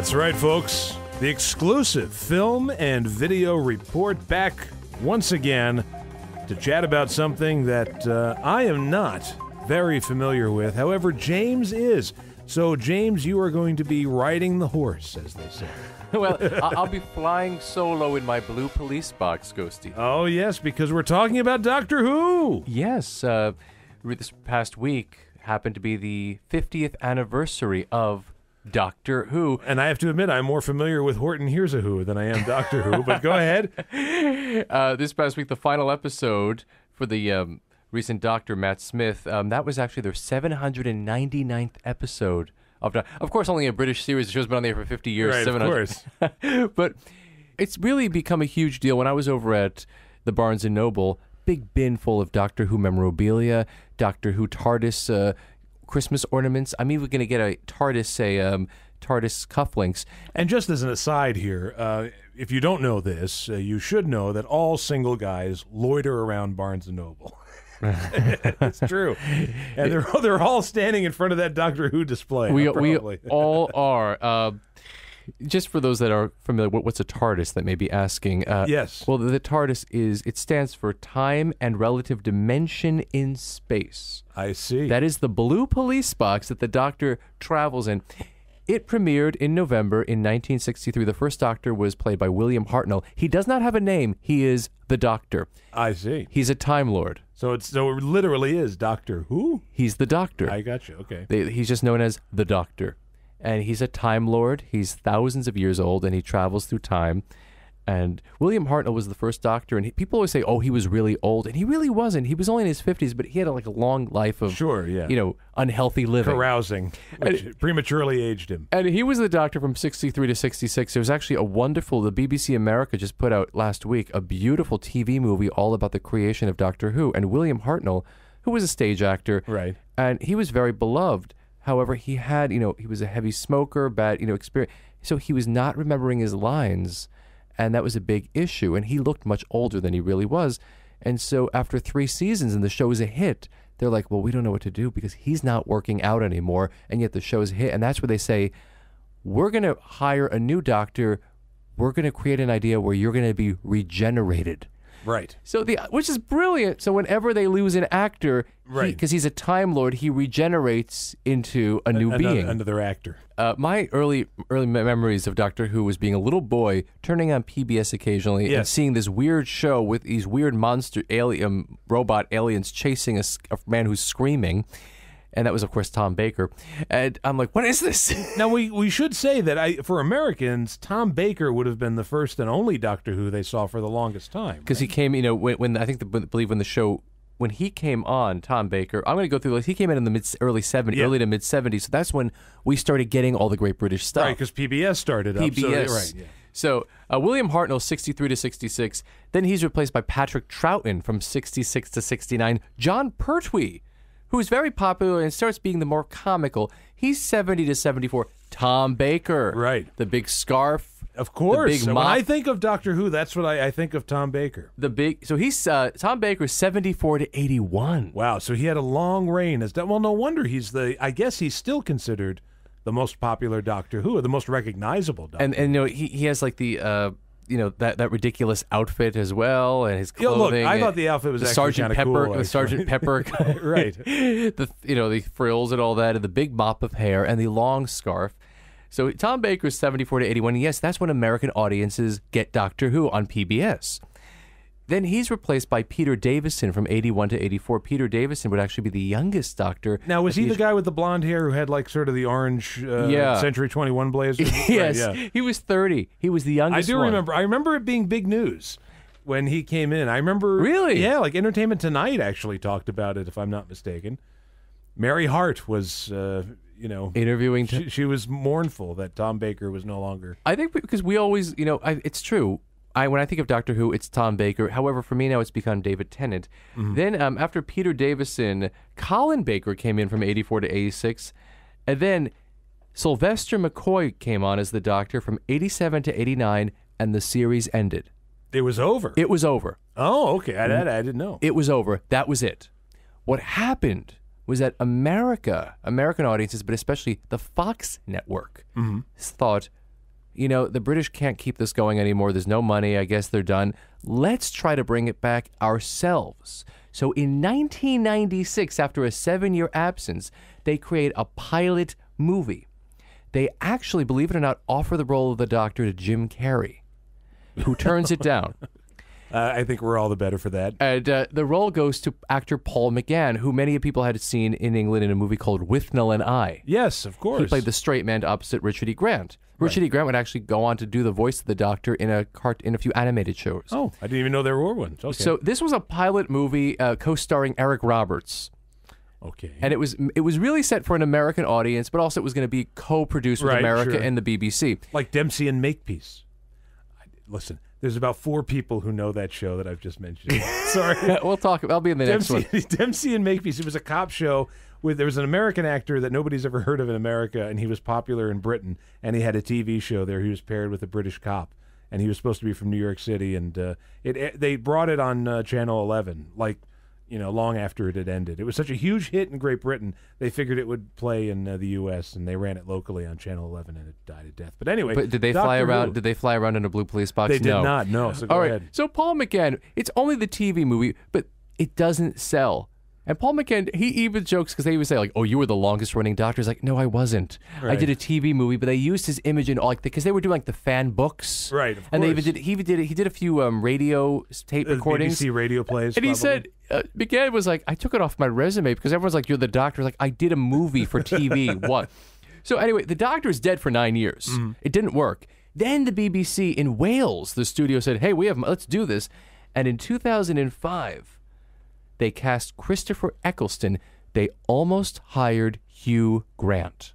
That's right, folks. The exclusive film and video report back once again to chat about something that I am not very familiar with. However, James is. So, James, you are going to be riding the horse, as they say. Well, I'll be flying solo in my blue police box, Ghosty. Oh, yes, because we're talking about Doctor Who. Yes, this past week happened to be the 50th anniversary of Doctor Who. And I have to admit, I'm more familiar with Horton Hears a Who than I am Doctor Who, but go ahead. This past week, the final episode for the recent Doctor, Matt Smith, that was actually their 799th episode. Of course, only a British series. The show's been on there for 50 years. Right, of course. But it's really become a huge deal. When I was over at the Barnes & Noble, big bin full of Doctor Who memorabilia, Doctor Who TARDIS Christmas ornaments. I'm even going to get a TARDIS cufflinks. And just as an aside here, if you don't know this, you should know that all single guys loiter around Barnes & Noble. It's true. And they're all standing in front of that Doctor Who display. We all are. Just for those that are familiar, what's a TARDIS that may be asking? Yes. Well, the TARDIS it stands for Time and Relative Dimension in Space. I see. That is the blue police box that the Doctor travels in. It premiered in November in 1963. The first Doctor was played by William Hartnell. He does not have a name. He is the Doctor. I see. He's a Time Lord. So it literally is Doctor Who? He's the Doctor. I got you. Okay. He's just known as the Doctor. And he's a Time Lord. He's thousands of years old, and he travels through time. And William Hartnell was the first Doctor, and people always say, oh, he was really old. And he really wasn't. He was only in his 50s, but he had a long life of, unhealthy living. Carousing, which prematurely aged him. And he was the Doctor from 63 to 66. There was actually the BBC America just put out last week a beautiful TV movie all about the creation of Doctor Who. And William Hartnell, who was a stage actor, right, and he was very beloved. However, he had, he was a heavy smoker, bad, experience. So he was not remembering his lines, and that was a big issue. And he looked much older than he really was. And so after 3 seasons and the show is a hit, they're like, well, we don't know what to do because he's not working out anymore, and yet the show is a hit. And that's where they say, we're going to hire a new Doctor. We're going to create an idea where you're going to be regenerated. Right. So which is brilliant. So whenever they lose an actor, right, because he's a Time Lord, he regenerates into a new being. Another actor. My early memories of Doctor Who was being a little boy, turning on PBS occasionally, and seeing this weird show with these weird monster robot aliens chasing a man who's screaming. And that was, of course, Tom Baker. And I'm like, what is this? Now, we should say that for Americans, Tom Baker would have been the first and only Doctor Who they saw for the longest time. Because he came, when I think, believe when the show, when he came on, Tom Baker, I'm going to go through this. He came in the early to mid 70s. So that's when we started getting all the great British stuff. Right, because PBS started up. PBS. So, right, yeah. So William Hartnell, 63 to 66. Then he's replaced by Patrick Troughton from 66 to 69. John Pertwee, who's very popular and starts being the more comical. He's 70 to 74. Tom Baker. Right. The big scarf. Of course. The big when I think of Doctor Who, that's what I think of Tom Baker. So he's Tom Baker is 74 to 81. Wow, so he had a long reign. Well, no wonder I guess he's still considered the most popular Doctor Who, or the most recognizable Doctor Who. And he has like the that ridiculous outfit as well, and his clothing. Look, I thought the outfit was actually kind of cool. The Sergeant Pepper, right? The frills and all that, and the big mop of hair and the long scarf. So Tom Baker's 74 to 81. Yes, that's when American audiences get Doctor Who on PBS. Then he's replaced by Peter Davison from 81 to 84. Peter Davison would actually be the youngest Doctor. Now, was he the guy with the blonde hair who had like sort of the orange Century 21 blazer? Yes, right, yeah. He was 30. He was the youngest remember. I remember it being big news when he came in. I remember. Really? Yeah, like Entertainment Tonight actually talked about it, if I'm not mistaken. Mary Hart was... interviewing. She was mournful that Tom Baker was no longer. I think because we always, it's true. When I think of Doctor Who, it's Tom Baker. However, for me now, it's become David Tennant. Mm-hmm. Then after Peter Davison, Colin Baker came in from 84 to 86. And then Sylvester McCoy came on as the Doctor from 87 to 89, and the series ended. It was over? It was over. Oh, okay. I didn't know. It was over. That was it. What happened was that American audiences, but especially the Fox network, thought, the British can't keep this going anymore. There's no money. I guess they're done. Let's try to bring it back ourselves. So in 1996, after a 7-year absence, they create a pilot movie. They actually, believe it or not, offer the role of the Doctor to Jim Carrey, who turns it down. I think we're all the better for that. And the role goes to actor Paul McGann, who many people had seen in England in a movie called Withnail and I. Yes, of course. He played the straight man opposite Richard E. Grant. Richard E. Grant would actually go on to do the voice of the Doctor in a few animated shows. Oh, I didn't even know there were ones. Okay. So this was a pilot movie co-starring Eric Roberts. Okay. And it was really set for an American audience, but also it was going to be co-produced with America and the BBC. Like Dempsey and Makepeace. Listen, there's about 4 people who know that show that I've just mentioned. Sorry. We'll talk. I'll be in the next one. Dempsey and Makepeace. It was a cop show. There was an American actor that nobody's ever heard of in America, and he was popular in Britain, and he had a TV show there. He was paired with a British cop, and he was supposed to be from New York City, and they brought it on Channel 11, long after it had ended. It was such a huge hit in Great Britain, they figured it would play in the U.S., and they ran it locally on Channel 11, and it died a death. But anyway, did they fly around? Did they fly around in a blue police box? They did not. No. So go ahead. So Paul McGann, it's only the TV movie, but it doesn't sell. And Paul McGann, he even jokes because they even say like, "Oh, you were the longest running Doctor." He's like, "No, I wasn't. I did a TV movie, but they used his image in because they were doing like the fan books, right? Of and course. he did a few radio tape recordings, BBC radio plays, and he said McGann was like, "I took it off my resume because everyone's like, you're the Doctor." Like, I did a movie for TV. What? So anyway, the Doctor's dead for 9 years. It didn't work. Then the BBC in Wales, the studio said, "Hey, let's do this," and in 2005. They cast Christopher Eccleston. They almost hired Hugh Grant.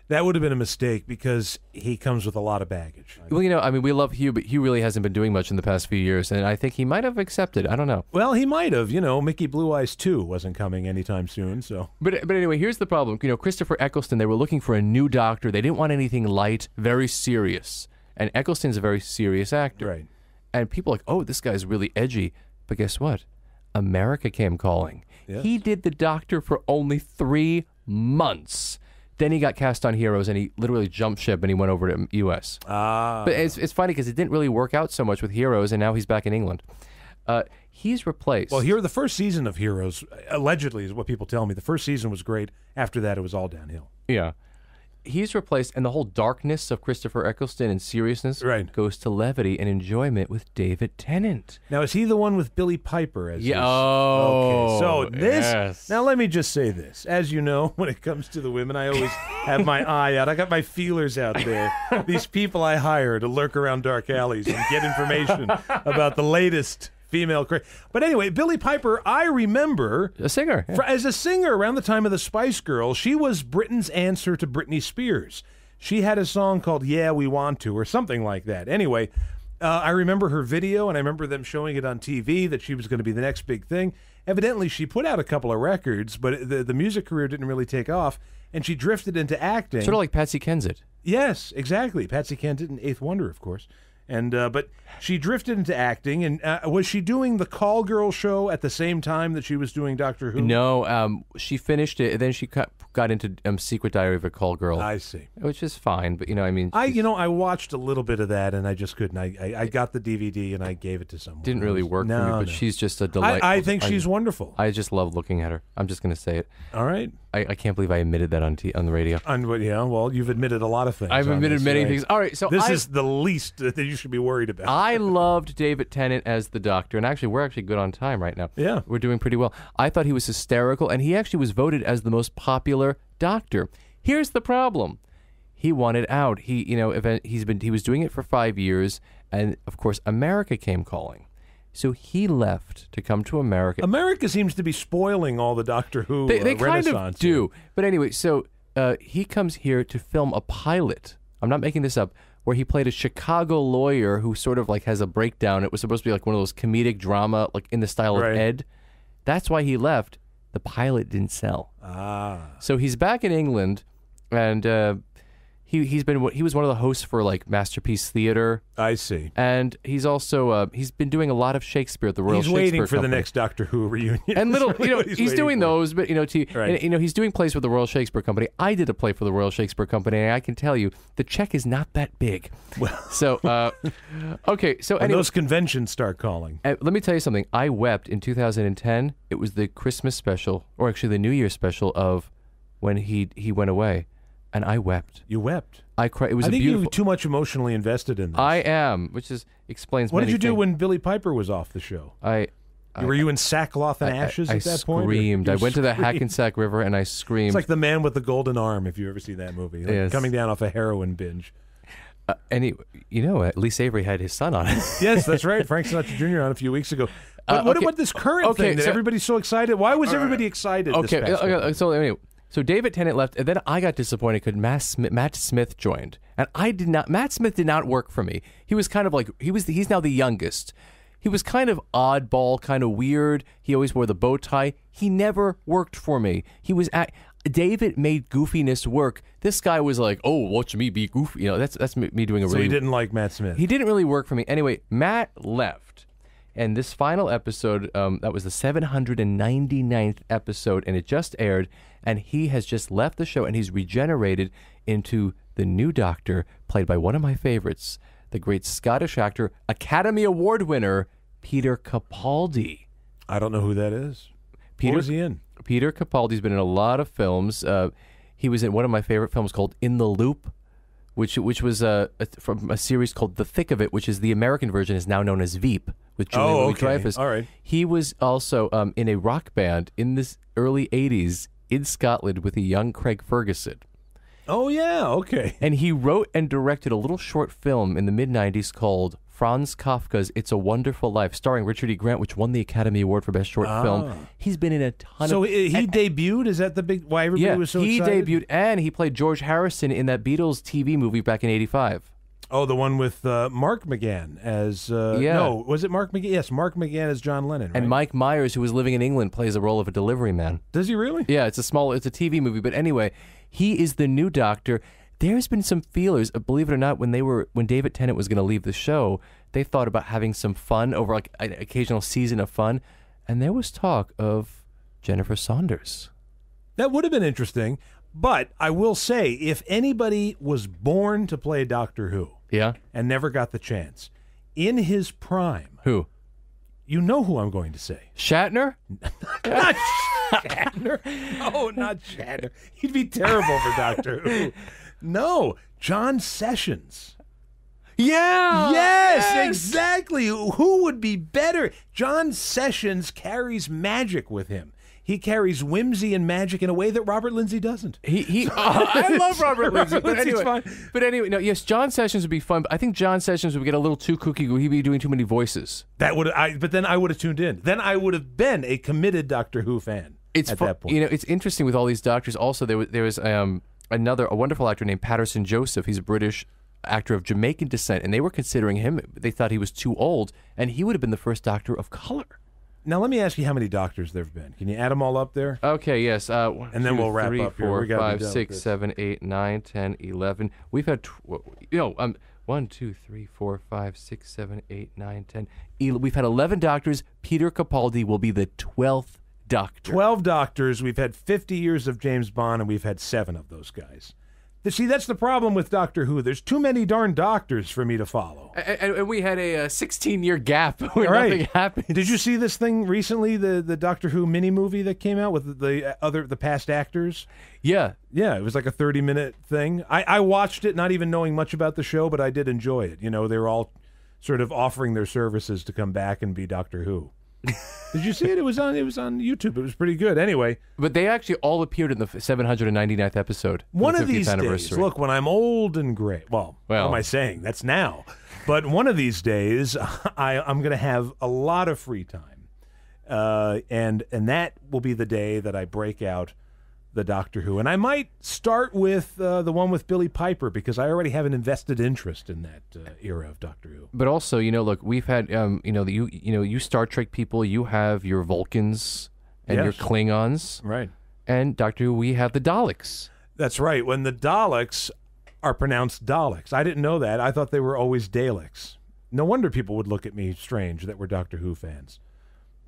That would have been a mistake because he comes with a lot of baggage. Well, we love Hugh, but Hugh really hasn't been doing much in the past few years, and I think he might have accepted. I don't know. Well, he might have. Mickey Blue Eyes 2 wasn't coming anytime soon, so. But anyway, here's the problem. Christopher Eccleston, they were looking for a new Doctor. They didn't want anything light, very serious. And Eccleston's a very serious actor. Right. And people are like, oh, this guy's really edgy. But guess what? America came calling. Yes. He did the Doctor for only 3 months. Then he got cast on Heroes, and he literally jumped ship, and he went over to U.S. But it's funny because it didn't really work out so much with Heroes, and now he's back in England. He's replaced. Well, the first season of Heroes, allegedly, is what people tell me. The first season was great. After that, it was all downhill. Yeah. He's replaced, and the whole darkness of Christopher Eccleston and seriousness goes to levity and enjoyment with David Tennant. Now, is he the one with Billy Piper? Yeah. Oh, okay. So this. Yes. Now, let me just say this. As you know, when it comes to the women, I always have my eye out. I got my feelers out there. These people I hire to lurk around dark alleys and get information about the latest female craze. But anyway, Billy Piper, I remember a singer. Yeah. As a singer around the time of the Spice Girls, she was Britain's answer to Britney Spears. She had a song called "Yeah, We Want To" or something like that. Anyway, I remember her video, and I remember them showing it on TV that she was going to be the next big thing. Evidently, she put out a couple of records, but the music career didn't really take off, and she drifted into acting. Sort of like Patsy Kensit. Yes, exactly. Patsy Kensit and Eighth Wonder, of course. And but she drifted into acting, and was she doing the Call Girl show at the same time that she was doing Doctor Who? No, she finished it, and then she got into Secret Diary of a Call Girl. I see. Which is fine, but I watched a little bit of that, and I just couldn't. I got the DVD and I gave it to someone. Didn't really work for me, but she's just a delight. I think she's wonderful. I just love looking at her. I'm just going to say it. All right. I can't believe I admitted that on the radio. Well, you've admitted a lot of things. I've admitted many things. All right, so this is the least that you should be worried about. I loved David Tennant as the Doctor, and actually, we're actually good on time right now. Yeah. We're doing pretty well. I thought he was hysterical, and he actually was voted as the most popular Doctor. Here's the problem. He wanted out. He was doing it for 5 years, and of course, America came calling. So he left to come to America. America seems to be spoiling all the Doctor Who they Renaissance. Kind of do. But anyway, so he comes here to film a pilot. I'm not making this up. Where he played a Chicago lawyer who sort of like has a breakdown. It was supposed to be like one of those comedic drama, like in the style of Ed. That's why he left. The pilot didn't sell. Ah. So he's back in England, and He was one of the hosts for like Masterpiece Theater. I see. And he's also he's been doing a lot of Shakespeare at the Royal Shakespeare He's waiting for Company. the next Doctor Who reunion. And he's doing those, but Right. and, he's doing plays for the Royal Shakespeare Company. I did a play for the Royal Shakespeare Company, and I can tell you the check is not that big. Well, so okay, so when anyway, those conventions start calling. let me tell you something. I wept in 2010. It was the Christmas special, or actually the New Year special of when he went away, and I wept. You wept. I cried. It was I think beautiful. you were too much emotionally invested in this. I am, which explains. What did many you do things. when Billy Piper was off the show? Were you in sackcloth and ashes at that point? I screamed. I went to the screamed? Hackensack River and I screamed. It's like The Man with the Golden Arm, if you ever see that movie. Like Yes. coming down off a heroin binge. And Lee Avery had his son on it. Yes, that's right. Frank Sinatra Jr. on a few weeks ago. But what okay. about this current thing that everybody's so excited? Why was everybody excited this past week? So anyway, so David Tennant left, and then I got disappointed because Matt Smith joined, and Matt Smith did not work for me. He was kind of like he's now the youngest. He was kind of oddball, kind of weird. He always wore the bow tie. He never worked for me. David made goofiness work. This guy was like, "Oh, watch me be goofy." That's me doing a really. So he didn't like Matt Smith. He didn't really work for me. Anyway, Matt left, and this final episode, that was the 799th episode, and it just aired. And he has just left the show, and he's regenerated into the new Doctor, played by one of my favorites, the great Scottish actor, Academy Award winner, Peter Capaldi. I don't know who that is. What was he in? Peter Capaldi's been in a lot of films. He was in one of my favorite films called In the Loop, which was from a series called The Thick of It, which is the American version, is now known as Veep, with Julia Louis-Dreyfus. All right. He was also in a rock band in the early 80s in Scotland with a young Craig Ferguson. Oh, yeah, okay. And he wrote and directed a little short film in the mid-90s called Franz Kafka's It's a Wonderful Life, starring Richard E. Grant, which won the Academy Award for Best Short Film. He's been in a ton So of... he debuted? Is that the big... Why everybody was so excited? He debuted, and he played George Harrison in that Beatles TV movie back in 85. Oh, the one with Mark McGann as... No, was it Mark McGann? Yes, Mark McGann as John Lennon, right? And Mike Myers, who was living in England, plays the role of a delivery man. Does he really? Yeah, it's a TV movie. But anyway, he is the new Doctor. There's been some feelers, believe it or not, when David Tennant was going to leave the show, they thought about having some fun over like an occasional season of fun, and there was talk of Jennifer Saunders. That would have been interesting, but I will say, if anybody was born to play Doctor Who, yeah, and never got the chance, in his prime, who? You know who I'm going to say. Shatner? Not Shatner. No, not Shatner. He'd be terrible for Doctor Who. No, John Sessions. Yeah. Yes, exactly. Who would be better? John Sessions carries magic with him. He carries whimsy and magic in a way that Robert Lindsay doesn't. I love Robert Lindsay, Fine. But anyway, no, yes, John Sessions would be fun. But I think John Sessions would get a little too kooky. He'd be doing too many voices. But then I would have tuned in. Then I would have been a committed Doctor Who fan. That point. It's interesting with all these doctors. Also, there was a wonderful actor named Patterson Joseph. He's a British actor of Jamaican descent, and they were considering him. They thought he was too old, and he would have been the first Doctor of color. Now, let me ask you how many doctors there have been. Can you add them all up there? Okay, yes. And then we'll wrap up here. 4, We gotta be 5, done 6, with this. 7, 8, 9, 10, 11. We've had, 1, 2, 3, 4, 5, 6, 7, 8, 9, 10. We've had 11 doctors. Peter Capaldi will be the 12th Doctor. 12 doctors. We've had 50 years of James Bond, and we've had 7 of those guys. See, that's the problem with Doctor Who. There's too many darn doctors for me to follow. And we had a 16-year gap where nothing happened. Did you see this thing recently, the Doctor Who mini-movie that came out with the past actors? Yeah. Yeah, it was like a 30-minute thing. I watched it, not even knowing much about the show, but I did enjoy it. You know, they were all sort of offering their services to come back and be Doctor Who. Did you see it? It was on YouTube. It was pretty good. Anyway. But they actually all appeared in the 799th episode. One of these days, look, when I'm old and gray, well, what am I saying? That's now. But one of these days, I'm going to have a lot of free time. And that will be the day that I break out the Doctor Who. And I might start with the one with Billy Piper, because I already have an invested interest in that era of Doctor Who. But also, look, we've had, you Star Trek people, you have your Vulcans and your Klingons. Right. And Doctor Who, we have the Daleks. That's right. When the Daleks, are pronounced Daleks. I didn't know that. I thought they were always Daleks. No wonder people would look at me strange that we're Doctor Who fans.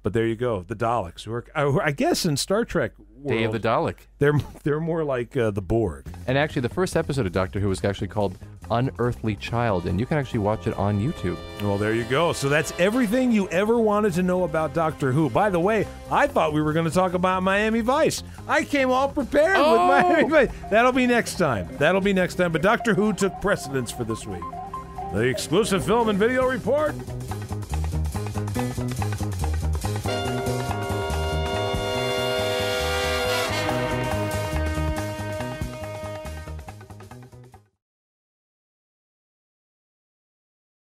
But there you go, the Daleks. Who are, I guess in Star Trek world, Day of the Dalek. They're more like the Borg. And actually, the first episode of Doctor Who was actually called Unearthly Child, and you can actually watch it on YouTube. Well, there you go. So that's everything you ever wanted to know about Doctor Who. By the way, I thought we were going to talk about Miami Vice. I came all prepared with Miami Vice. That'll be next time. But Doctor Who took precedence for this week. The exclusive film and video report.